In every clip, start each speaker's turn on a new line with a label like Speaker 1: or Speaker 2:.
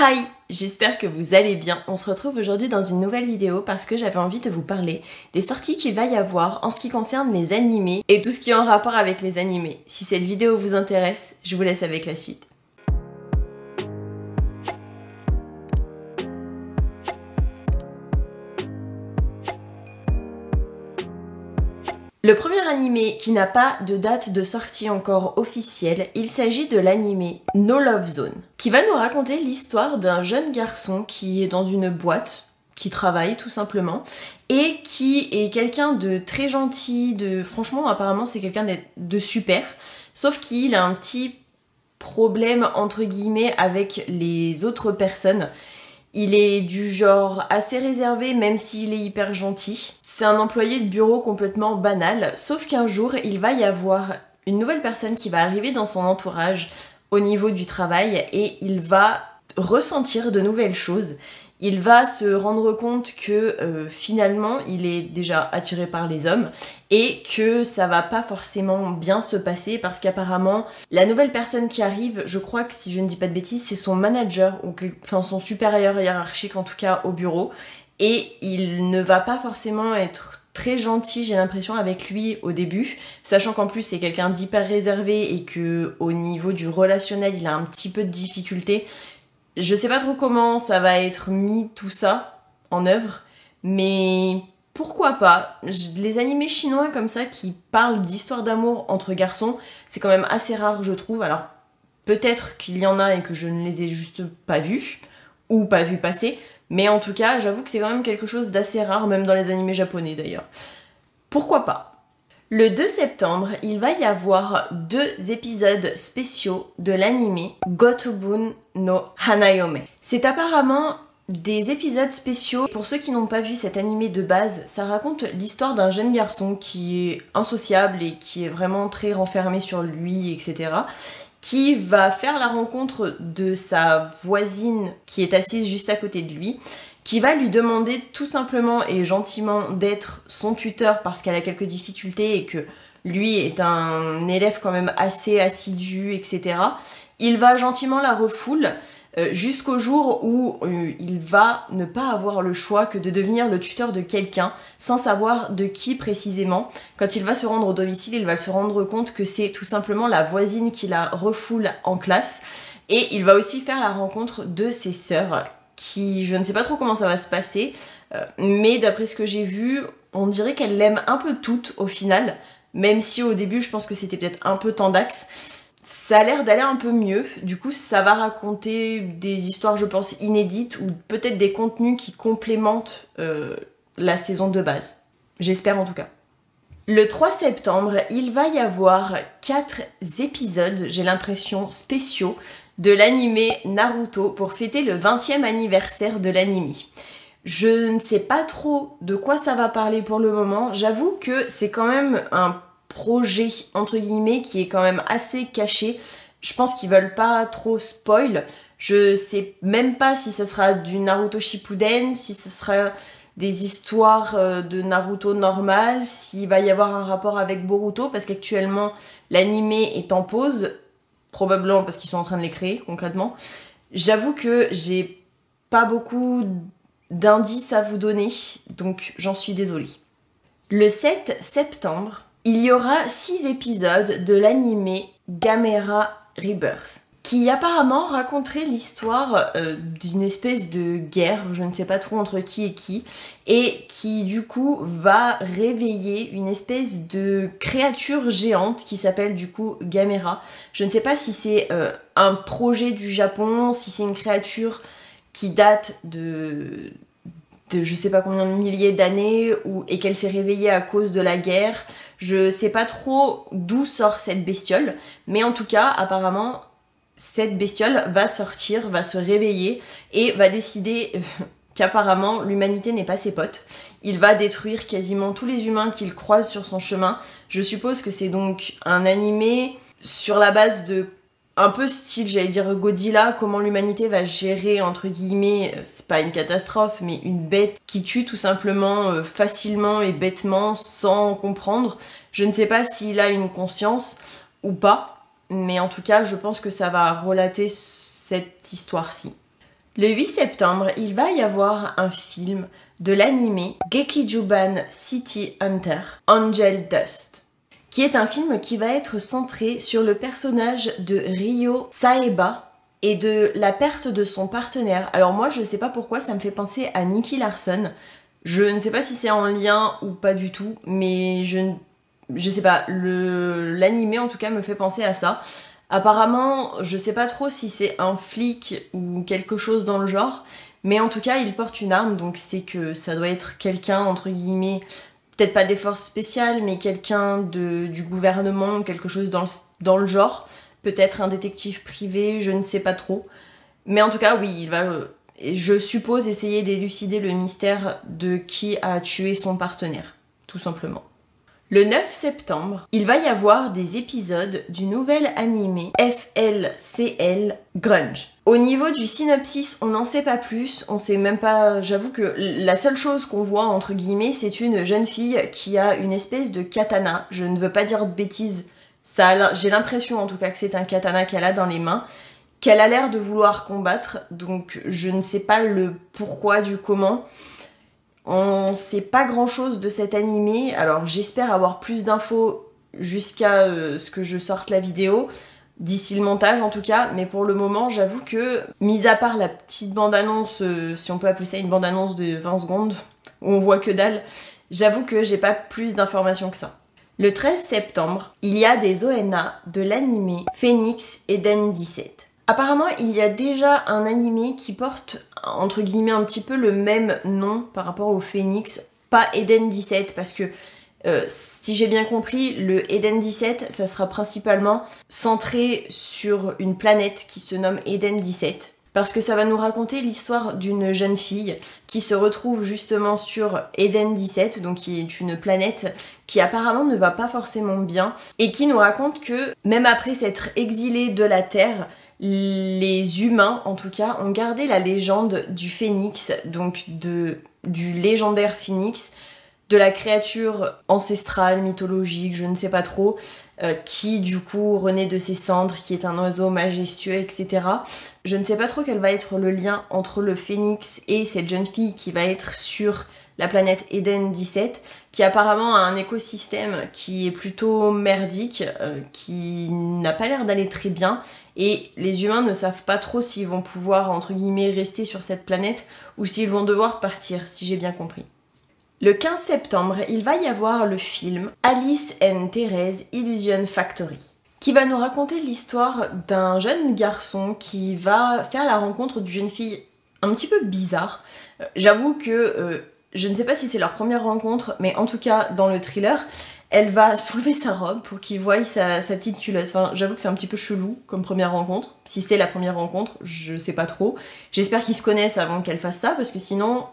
Speaker 1: Hi, j'espère que vous allez bien. On se retrouve aujourd'hui dans une nouvelle vidéo parce que j'avais envie de vous parler des sorties qu'il va y avoir en ce qui concerne les animés et tout ce qui est en rapport avec les animés. Si cette vidéo vous intéresse, je vous laisse avec la suite. Le premier animé qui n'a pas de date de sortie encore officielle, il s'agit de l'animé No Love Zone, qui va nous raconter l'histoire d'un jeune garçon qui est dans une boîte, qui travaille tout simplement, et qui est quelqu'un de très gentil, franchement apparemment c'est quelqu'un de super, sauf qu'il a un petit problème entre guillemets avec les autres personnes. Il est du genre assez réservé même s'il est hyper gentil. C'est un employé de bureau complètement banal, sauf qu'un jour il va y avoir une nouvelle personne qui va arriver dans son entourage au niveau du travail et il va ressentir de nouvelles choses. Il va se rendre compte que finalement il est déjà attiré par les hommes et que ça va pas forcément bien se passer parce qu'apparemment la nouvelle personne qui arrive, je crois que si je ne dis pas de bêtises, c'est son manager ou enfin son supérieur hiérarchique en tout cas au bureau et il ne va pas forcément être très gentil, j'ai l'impression, avec lui au début, sachant qu'en plus c'est quelqu'un d'hyper réservé et que au niveau du relationnel il a un petit peu de difficulté. Je sais pas trop comment ça va être mis tout ça en œuvre, mais pourquoi pas. Les animés chinois comme ça qui parlent d'histoires d'amour entre garçons, c'est quand même assez rare je trouve. Alors peut-être qu'il y en a et que je ne les ai juste pas vus, ou pas vus passer, mais en tout cas j'avoue que c'est quand même quelque chose d'assez rare, même dans les animés japonais d'ailleurs. Pourquoi pas. Le 2 septembre, il va y avoir 2 épisodes spéciaux de l'anime Gotobun no Hanayome. C'est apparemment des épisodes spéciaux. Pour ceux qui n'ont pas vu cet animé de base, ça raconte l'histoire d'un jeune garçon qui est insociable et qui est vraiment très renfermé sur lui, etc. Qui va faire la rencontre de sa voisine qui est assise juste à côté de lui, qui va lui demander tout simplement et gentiment d'être son tuteur parce qu'elle a quelques difficultés et que lui est un élève quand même assez assidu, etc. Il va gentiment la refoule jusqu'au jour où il va ne pas avoir le choix que de devenir le tuteur de quelqu'un sans savoir de qui précisément. Quand il va se rendre au domicile, il va se rendre compte que c'est tout simplement la voisine qui la refoule en classe et il va aussi faire la rencontre de ses sœurs qui, je ne sais pas trop comment ça va se passer, mais d'après ce que j'ai vu, on dirait qu'elle l'aime un peu toutes au final, même si au début je pense que c'était peut-être un peu tendax. Ça a l'air d'aller un peu mieux, du coup ça va raconter des histoires je pense inédites ou peut-être des contenus qui complémentent la saison de base. J'espère en tout cas. Le 3 septembre, il va y avoir 4 épisodes, j'ai l'impression, spéciaux de l'animé Naruto pour fêter le 20e anniversaire de l'anime. Je ne sais pas trop de quoi ça va parler pour le moment. J'avoue que c'est quand même un projet, entre guillemets, qui est quand même assez caché. Je pense qu'ils veulent pas trop spoil. Je sais même pas si ça sera du Naruto Shippuden, si ça sera des histoires de Naruto normal, s'il va y avoir un rapport avec Boruto, parce qu'actuellement l'animé est en pause, probablement parce qu'ils sont en train de les créer concrètement. J'avoue que j'ai pas beaucoup d'indices à vous donner, donc j'en suis désolée. Le 7 septembre, il y aura 6 épisodes de l'anime Gamera Rebirth, qui apparemment raconterait l'histoire d'une espèce de guerre, je ne sais pas trop entre qui, et qui du coup va réveiller une espèce de créature géante qui s'appelle du coup Gamera. Je ne sais pas si c'est un projet du Japon, si c'est une créature qui date de je sais pas combien de milliers d'années et qu'elle s'est réveillée à cause de la guerre. Je sais pas trop d'où sort cette bestiole, mais en tout cas apparemment cette bestiole va sortir, va se réveiller et va décider qu'apparemment l'humanité n'est pas ses potes. Il va détruire quasiment tous les humains qu'il croise sur son chemin. Je suppose que c'est donc un animé sur la base de un peu style, j'allais dire Godzilla, comment l'humanité va gérer, entre guillemets, c'est pas une catastrophe, mais une bête qui tue tout simplement facilement et bêtement sans comprendre. Je ne sais pas s'il a une conscience ou pas, mais en tout cas, je pense que ça va relater cette histoire-ci. Le 8 septembre, il va y avoir un film de l'anime Gekijuban City Hunter, Angel Dust, qui est un film qui va être centré sur le personnage de Ryo Saeba et de la perte de son partenaire. Alors moi, je sais pas pourquoi, ça me fait penser à Nicky Larson. Je ne sais pas si c'est en lien ou pas du tout, mais je sais pas, l'anime en tout cas me fait penser à ça. Apparemment, je sais pas trop si c'est un flic ou quelque chose dans le genre, mais en tout cas, il porte une arme, donc c'est que ça doit être quelqu'un, entre guillemets, peut-être pas des forces spéciales, mais quelqu'un du gouvernement, quelque chose dans le genre. Peut-être un détective privé, je ne sais pas trop. Mais en tout cas, oui, il va, je suppose, essayer d'élucider le mystère de qui a tué son partenaire, tout simplement. Le 9 septembre, il va y avoir des épisodes du nouvel animé FLCL Grunge. Au niveau du synopsis, on n'en sait pas plus, on sait même pas... J'avoue que la seule chose qu'on voit, entre guillemets, c'est une jeune fille qui a une espèce de katana. Je ne veux pas dire de bêtises, j'ai l'impression en tout cas que c'est un katana qu'elle a dans les mains, qu'elle a l'air de vouloir combattre, donc je ne sais pas le pourquoi du comment. On sait pas grand chose de cet animé, alors j'espère avoir plus d'infos jusqu'à ce que je sorte la vidéo, d'ici le montage en tout cas, mais pour le moment j'avoue que, mis à part la petite bande-annonce, si on peut appeler ça une bande-annonce de 20 secondes, où on voit que dalle, j'avoue que j'ai pas plus d'informations que ça. Le 13 septembre, il y a des ONA de l'animé Phoenix Eden 17. Apparemment, il y a déjà un animé qui porte, entre guillemets, un petit peu le même nom par rapport au Phoenix, pas Eden 17, parce que si j'ai bien compris, le Eden 17, ça sera principalement centré sur une planète qui se nomme Eden 17. Parce que ça va nous raconter l'histoire d'une jeune fille qui se retrouve justement sur Eden 17, donc qui est une planète qui apparemment ne va pas forcément bien, et qui nous raconte que même après s'être exilée de la Terre, les humains, en tout cas, ont gardé la légende du phénix, donc du légendaire phénix, de la créature ancestrale, mythologique, je ne sais pas trop, qui du coup renaît de ses cendres, qui est un oiseau majestueux, etc. Je ne sais pas trop quel va être le lien entre le phénix et cette jeune fille qui va être sur la planète Eden 17, qui apparemment a un écosystème qui est plutôt merdique, qui n'a pas l'air d'aller très bien, et les humains ne savent pas trop s'ils vont pouvoir, entre guillemets, rester sur cette planète ou s'ils vont devoir partir, si j'ai bien compris. Le 15 septembre, il va y avoir le film Alice and Thérèse Illusion Factory, qui va nous raconter l'histoire d'un jeune garçon qui va faire la rencontre d'une jeune fille un petit peu bizarre. J'avoue que je ne sais pas si c'est leur première rencontre, mais en tout cas, dans le thriller, elle va soulever sa robe pour qu'il voie sa petite culotte. Enfin, j'avoue que c'est un petit peu chelou comme première rencontre. Si c'est la première rencontre, je sais pas trop. J'espère qu'ils se connaissent avant qu'elle fasse ça, parce que sinon,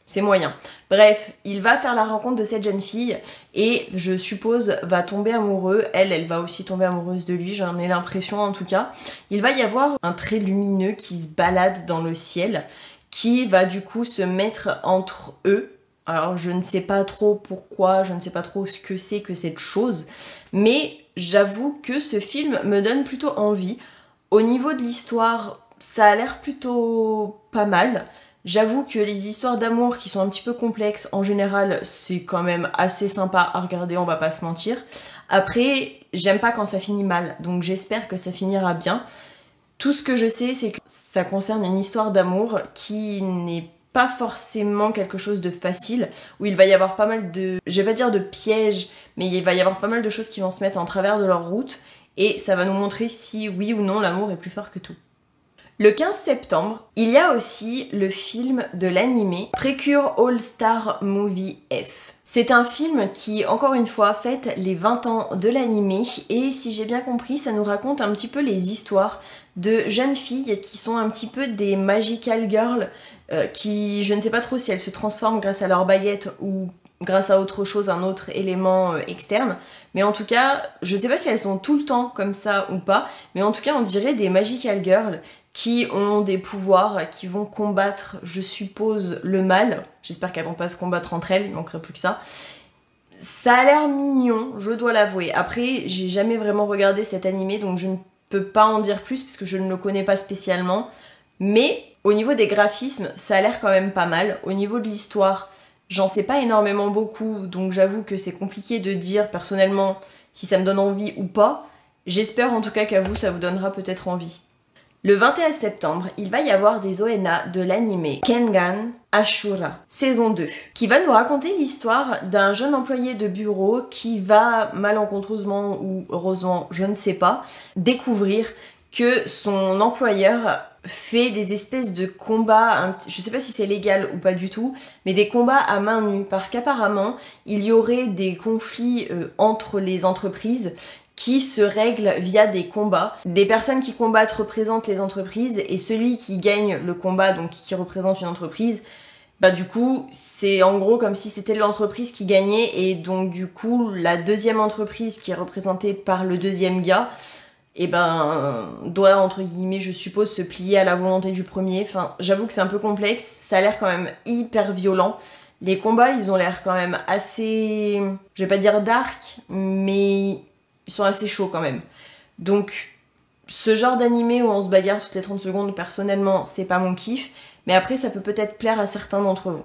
Speaker 1: c'est moyen. Bref, il va faire la rencontre de cette jeune fille et, je suppose, va tomber amoureux. Elle va aussi tomber amoureuse de lui, j'en ai l'impression en tout cas. Il va y avoir un trait lumineux qui se balade dans le ciel, qui va du coup se mettre entre eux. Alors je ne sais pas trop pourquoi, je ne sais pas trop ce que c'est que cette chose, mais j'avoue que ce film me donne plutôt envie. Au niveau de l'histoire, ça a l'air plutôt pas mal. J'avoue que les histoires d'amour qui sont un petit peu complexes, en général, c'est quand même assez sympa à regarder, on va pas se mentir. Après, j'aime pas quand ça finit mal, donc j'espère que ça finira bien. Tout ce que je sais, c'est que ça concerne une histoire d'amour qui n'est pas forcément quelque chose de facile, où il va y avoir pas mal de... je vais pas dire de pièges, mais il va y avoir pas mal de choses qui vont se mettre en travers de leur route, et ça va nous montrer si, oui ou non, l'amour est plus fort que tout. Le 15 septembre, il y a aussi le film de l'animé Precure All Star Movie F. C'est un film qui, encore une fois, fête les 20 ans de l'animé, et si j'ai bien compris, ça nous raconte un petit peu les histoires de jeunes filles qui sont un petit peu des magical girls, qui, je ne sais pas trop si elles se transforment grâce à leur baguette ou grâce à autre chose, un autre élément externe, mais en tout cas, je ne sais pas si elles sont tout le temps comme ça ou pas, mais en tout cas, on dirait des magical girls qui ont des pouvoirs, qui vont combattre, je suppose, le mal. J'espère qu'elles vont pas se combattre entre elles, il manquerait plus que ça. Ça a l'air mignon, je dois l'avouer. Après, j'ai jamais vraiment regardé cet animé, donc je ne peux pas en dire plus, puisque je ne le connais pas spécialement. Mais Au niveau des graphismes, ça a l'air quand même pas mal. Au niveau de l'histoire, j'en sais pas énormément beaucoup, donc j'avoue que c'est compliqué de dire personnellement si ça me donne envie ou pas. J'espère en tout cas qu'à vous, ça vous donnera peut-être envie. Le 21 septembre, il va y avoir des ONA de l'anime Kengan Ashura, saison 2, qui va nous raconter l'histoire d'un jeune employé de bureau qui va, malencontreusement ou heureusement, je ne sais pas, découvrir que son employeur fait des espèces de combats, je sais pas si c'est légal ou pas du tout, mais des combats à main nue, parce qu'apparemment, il y aurait des conflits entre les entreprises qui se règlent via des combats. Des personnes qui combattent représentent les entreprises et celui qui gagne le combat, donc qui représente une entreprise, bah du coup c'est en gros comme si c'était l'entreprise qui gagnait et donc du coup la deuxième entreprise qui est représentée par le deuxième gars, et ben doit entre guillemets je suppose se plier à la volonté du premier. Enfin j'avoue que c'est un peu complexe, ça a l'air quand même hyper violent. Les combats ils ont l'air quand même assez, je vais pas dire dark, mais ils sont assez chauds quand même. Donc ce genre d'animé où on se bagarre toutes les 30 secondes, personnellement, c'est pas mon kiff. Mais après, ça peut peut-être plaire à certains d'entre vous.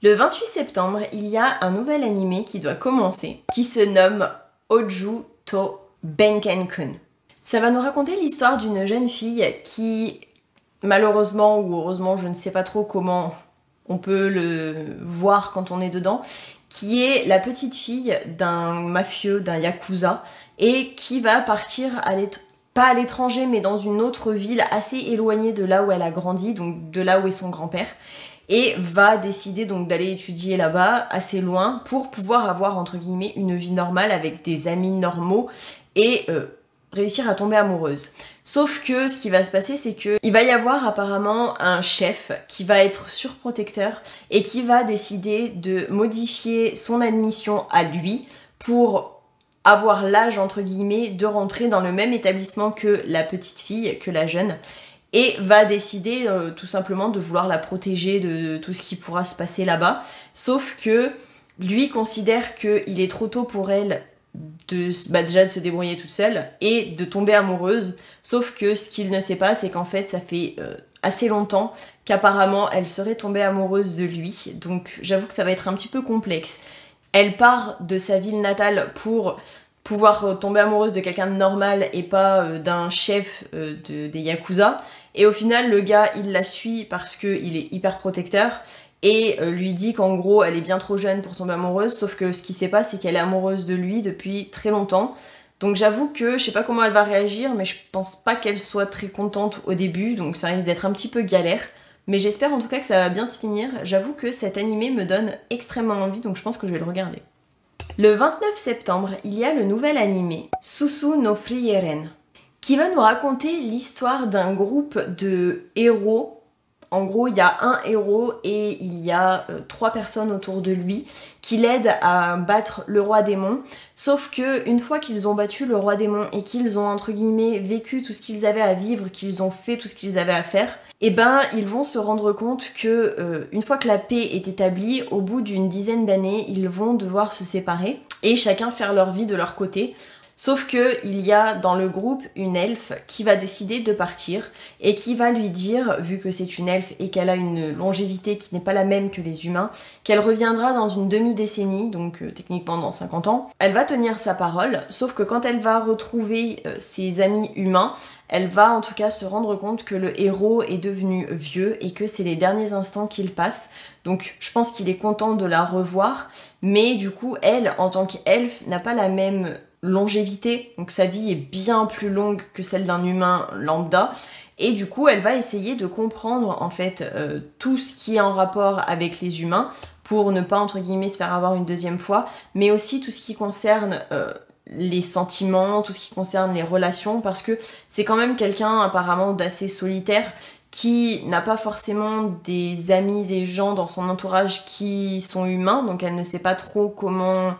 Speaker 1: Le 28 septembre, il y a un nouvel animé qui doit commencer, qui se nomme Oju to Benkenkun. Ça va nous raconter l'histoire d'une jeune fille qui, malheureusement ou heureusement, je ne sais pas trop comment on peut le voir quand on est dedans, qui est la petite fille d'un mafieux, d'un yakuza, et qui va partir pas à l'étranger, mais dans une autre ville assez éloignée de là où elle a grandi, donc de là où est son grand-père, et va décider donc d'aller étudier là-bas, assez loin, pour pouvoir avoir, entre guillemets, une vie normale avec des amis normaux, et réussir à tomber amoureuse. Sauf que ce qui va se passer, c'est que il va y avoir apparemment un chef qui va être surprotecteur et qui va décider de modifier son admission à lui pour avoir l'âge, entre guillemets, de rentrer dans le même établissement que la petite fille, que la jeune, et va décider tout simplement de vouloir la protéger de tout ce qui pourra se passer là-bas. Sauf que lui considère qu'il est trop tôt pour elle déjà de se débrouiller toute seule et de tomber amoureuse, sauf que ce qu'il ne sait pas c'est qu'en fait ça fait assez longtemps qu'apparemment elle serait tombée amoureuse de lui, donc j'avoue que ça va être un petit peu complexe. Elle part de sa ville natale pour pouvoir tomber amoureuse de quelqu'un de normal et pas d'un chef des Yakuza, et au final le gars il la suit parce qu'il est hyper protecteur et lui dit qu'en gros elle est bien trop jeune pour tomber amoureuse, sauf que ce qui sait pas c'est qu'elle est amoureuse de lui depuis très longtemps. Donc j'avoue que je sais pas comment elle va réagir, mais je pense pas qu'elle soit très contente au début, donc ça risque d'être un petit peu galère. Mais j'espère en tout cas que ça va bien se finir. J'avoue que cet animé me donne extrêmement envie, donc je pense que je vais le regarder. Le 29 septembre, il y a le nouvel animé Susu no Frieren, qui va nous raconter l'histoire d'un groupe de héros. En gros, il y a un héros et il y a 3 personnes autour de lui qui l'aident à battre le roi démon. Sauf que une fois qu'ils ont battu le roi démon et qu'ils ont entre guillemets vécu tout ce qu'ils avaient à vivre, qu'ils ont fait tout ce qu'ils avaient à faire, et ben ils vont se rendre compte que une fois que la paix est établie, au bout d'une dizaine d'années, ils vont devoir se séparer et chacun faire leur vie de leur côté. Sauf que il y a dans le groupe une elfe qui va décider de partir et qui va lui dire, vu que c'est une elfe et qu'elle a une longévité qui n'est pas la même que les humains, qu'elle reviendra dans une demi-décennie, donc techniquement dans 50 ans. Elle va tenir sa parole, sauf que quand elle va retrouver ses amis humains, elle va en tout cas se rendre compte que le héros est devenu vieux et que c'est les derniers instants qu'il passe. Donc je pense qu'il est content de la revoir, mais du coup elle, en tant qu'elfe, n'a pas la même longévité, donc sa vie est bien plus longue que celle d'un humain lambda, et du coup elle va essayer de comprendre en fait tout ce qui est en rapport avec les humains pour ne pas entre guillemets se faire avoir une deuxième fois, mais aussi tout ce qui concerne les sentiments, tout ce qui concerne les relations, parce que c'est quand même quelqu'un apparemment d'assez solitaire qui n'a pas forcément des amis, des gens dans son entourage qui sont humains, donc elle ne sait pas trop comment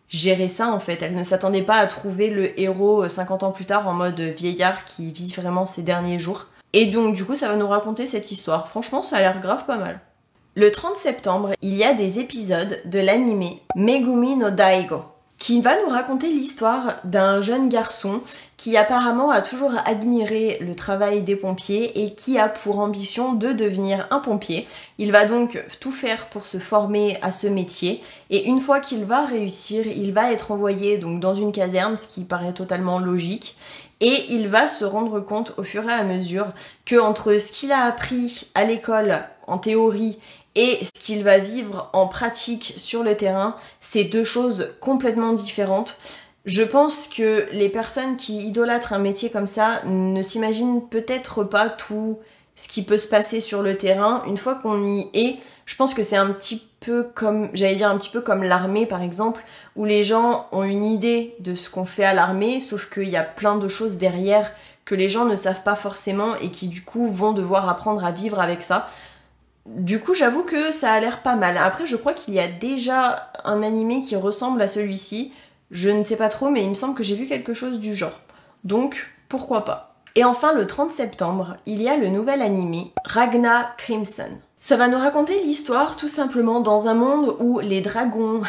Speaker 1: gérer ça en fait. Elle ne s'attendait pas à trouver le héros 50 ans plus tard en mode vieillard qui vit vraiment ses derniers jours. Et donc du coup ça va nous raconter cette histoire. Franchement ça a l'air grave pas mal. Le 30 septembre, il y a des épisodes de l'anime Megumi no Daigo, qui va nous raconter l'histoire d'un jeune garçon qui apparemment a toujours admiré le travail des pompiers et qui a pour ambition de devenir un pompier. Il va donc tout faire pour se former à ce métier et une fois qu'il va réussir, il va être envoyé donc dans une caserne, ce qui paraît totalement logique. Et il va se rendre compte au fur et à mesure que entre ce qu'il a appris à l'école en théorie et ce qu'il va vivre en pratique sur le terrain, c'est deux choses complètement différentes. Je pense que les personnes qui idolâtrent un métier comme ça ne s'imaginent peut-être pas tout ce qui peut se passer sur le terrain. Une fois qu'on y est, je pense que c'est un petit peu comme, j'allais dire un petit peu comme l'armée par exemple, où les gens ont une idée de ce qu'on fait à l'armée, sauf qu'il y a plein de choses derrière que les gens ne savent pas forcément et qui du coup vont devoir apprendre à vivre avec ça. Du coup, j'avoue que ça a l'air pas mal. Après, je crois qu'il y a déjà un animé qui ressemble à celui-ci. Je ne sais pas trop, mais il me semble que j'ai vu quelque chose du genre. Donc, pourquoi pas. Et enfin, le 30 septembre, il y a le nouvel animé Ragna Crimson. Ça va nous raconter l'histoire tout simplement dans un monde où les dragons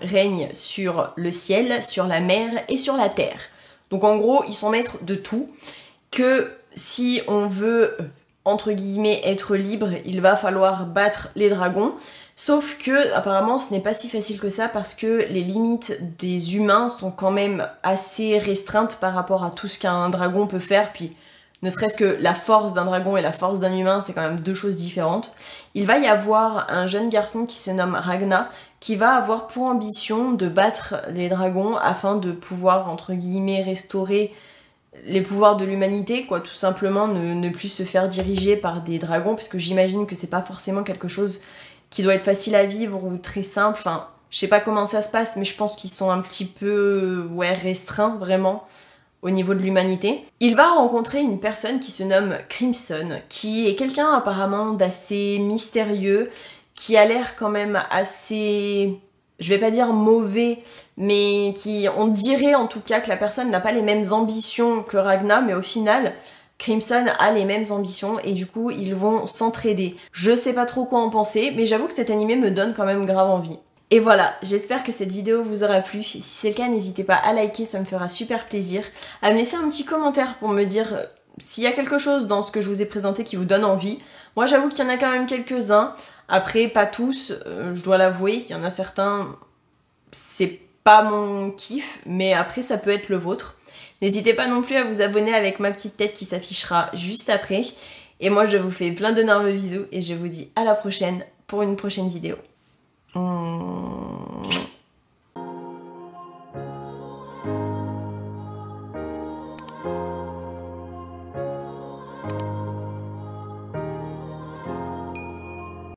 Speaker 1: règnent sur le ciel, sur la mer et sur la terre. Donc en gros, ils sont maîtres de tout. Que si on veut entre guillemets être libre, il va falloir battre les dragons. Sauf que apparemment ce n'est pas si facile que ça parce que les limites des humains sont quand même assez restreintes par rapport à tout ce qu'un dragon peut faire. Puis ne serait-ce que la force d'un dragon et la force d'un humain, c'est quand même deux choses différentes. Il va y avoir un jeune garçon qui se nomme Ragna qui va avoir pour ambition de battre les dragons afin de pouvoir entre guillemets restaurer les pouvoirs de l'humanité, quoi, tout simplement ne plus se faire diriger par des dragons, parce que j'imagine que c'est pas forcément quelque chose qui doit être facile à vivre ou très simple, enfin, je sais pas comment ça se passe, mais je pense qu'ils sont un petit peu, restreints, vraiment, au niveau de l'humanité. Il va rencontrer une personne qui se nomme Crimson, qui est quelqu'un apparemment d'assez mystérieux, qui a l'air quand même assez... je vais pas dire mauvais, mais on dirait en tout cas que la personne n'a pas les mêmes ambitions que Ragna, mais au final, Crimson a les mêmes ambitions et du coup, ils vont s'entraider. Je sais pas trop quoi en penser, mais j'avoue que cet animé me donne quand même grave envie. Et voilà, j'espère que cette vidéo vous aura plu. Si c'est le cas, n'hésitez pas à liker, ça me fera super plaisir. À me laisser un petit commentaire pour me dire s'il y a quelque chose dans ce que je vous ai présenté qui vous donne envie. Moi, j'avoue qu'il y en a quand même quelques-uns. Après, pas tous, je dois l'avouer, il y en a certains, c'est pas mon kiff, mais après ça peut être le vôtre. N'hésitez pas non plus à vous abonner avec ma petite tête qui s'affichera juste après. Et moi je vous fais plein d'énormes bisous et je vous dis à la prochaine pour une prochaine vidéo.